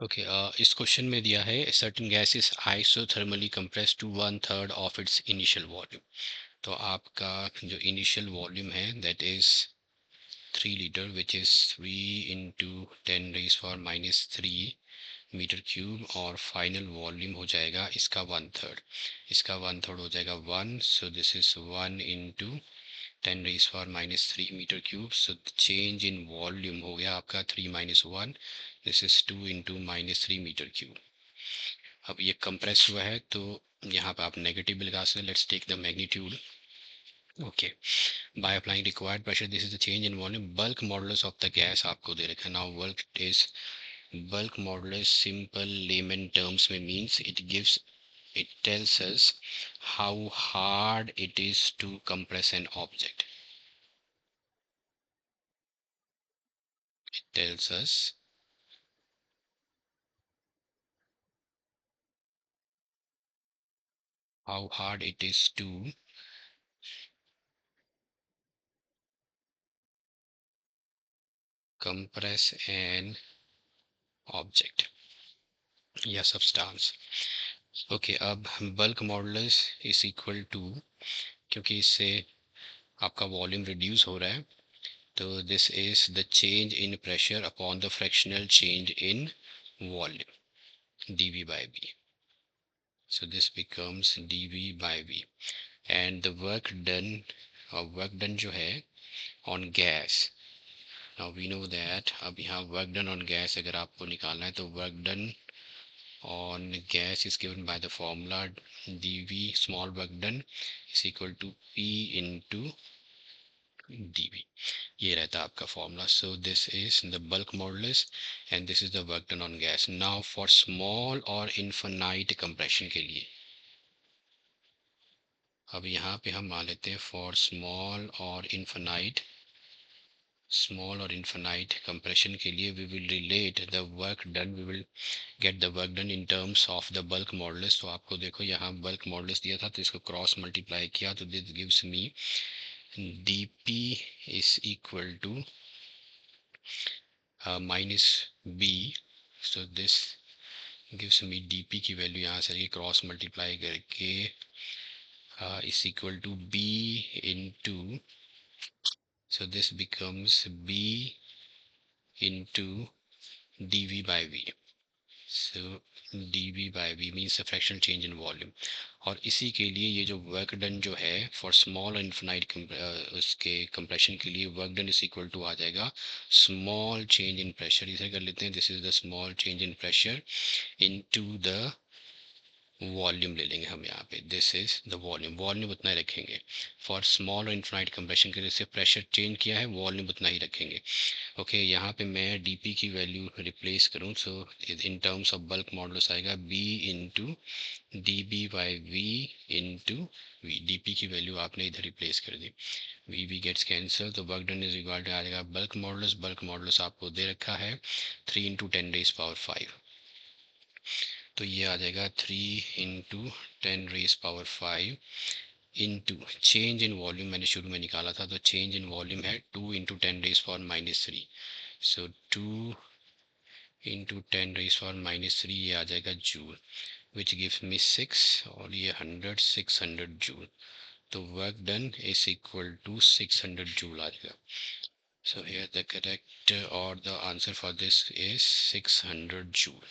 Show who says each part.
Speaker 1: Okay, इस question में दिया है certain gas is isothermally compressed to 1/3 of its initial volume. तो आपका जो इनिशियल वॉल्यूम है that is 3 litre, which is 3 × 10⁻³ metre cube, और फाइनल वॉल्यूम हो जाएगा इसका 1/3। इसका 1/3 हो जाएगा 1, so this is 1 × 10⁻³ metre cube. So change in volume हो गया आपका 3 - 1, दिस इज 2 × -3 मीटर क्यूब। अब ये कंप्रेस हुआ है तो यहाँ पे आप नेगेटिव भी लगा सकते हैं। Let's take the magnitude. Okay, by applying required pressure this is the change in volume. Bulk modulus of the gas आपको दे रखा है। Now bulk modulus simple layman terms में means it tells us how hard it is to compress an object. It tells us how hard it is to compress an object या substance. Okay, अब bulk modulus is equal to, क्योंकि इससे आपका volume reduce हो रहा है, तो this is the change in pressure upon the fractional change in volume, dV/V. So this becomes dV/V, and the work done जो है on gas. Now we know that अब यहाँ work done on gas अगर आपको निकालना है तो work done on gas is given by the formula dV small work done is equal to P into dV. ये रहता है आपका formula. So this is the bulk modulus and this is the work done on gas. Now for small और infinite compression के लिए, अब यहाँ पे हम मान लेते हैं फॉर स्मॉल और इन्फिनाइट कंप्रेशन के लिए we will relate the work done, we will get the work done in terms of the bulk modulus. तो आपको देखो यहाँ बल्क मॉडुलस दिया था तो इसको क्रॉस मल्टीप्लाई किया तो this gives me dp is equal to minus b. So this gives me dp की वैल्यू यहाँ से क्रॉस मल्टीप्लाई करके is equal to b into, so this becomes b into dV/V. So dV/V means the fractional change in volume. और इसी के लिए ये जो वर्क डन जो है फॉर स्मॉल और इन्फिनाइट उसके कंप्रेशन के लिए work done is equal to आ जाएगा स्मॉल चेंज इन प्रेशर. इसे कर लेते हैं, this is the small change in pressure into the volume ले लेंगे हम यहाँ पे. दिस इज द वॉल्यूम उतना ही रखेंगे. फॉर स्मॉल और इन्फिनाइट कंप्रेशन के लिए प्रेशर चेंज किया है, वॉल्यूम उतना ही रखेंगे. ओके, यहाँ पे मैं dp की वैल्यू रिप्लेस करूँ, so in terms of bulk modulus आएगा b into dB/V into v. dp की वैल्यू आपने इधर रिप्लेस कर दी, v गेट्स कैंसल, तो work done is equal to आ जाएगा बल्क मॉडुलस आपको दे रखा है 3 × 10⁻⁵. तो ये आ जाएगा 3 × 10⁻⁵ इंटू चेंज इन वॉल्यूम मैंने शुरू में निकाला था, तो चेंज इन वॉल्यूम है 2 × 10⁻⁻3. सो 2 × 10⁻⁻3 ये आ जाएगा जूल, विच गिव्स मी 6, और ये 600 जूल. तो work done is equal to 600 joule आ जाएगा. सो हियर द करेक्ट और the answer for this is 600 joule.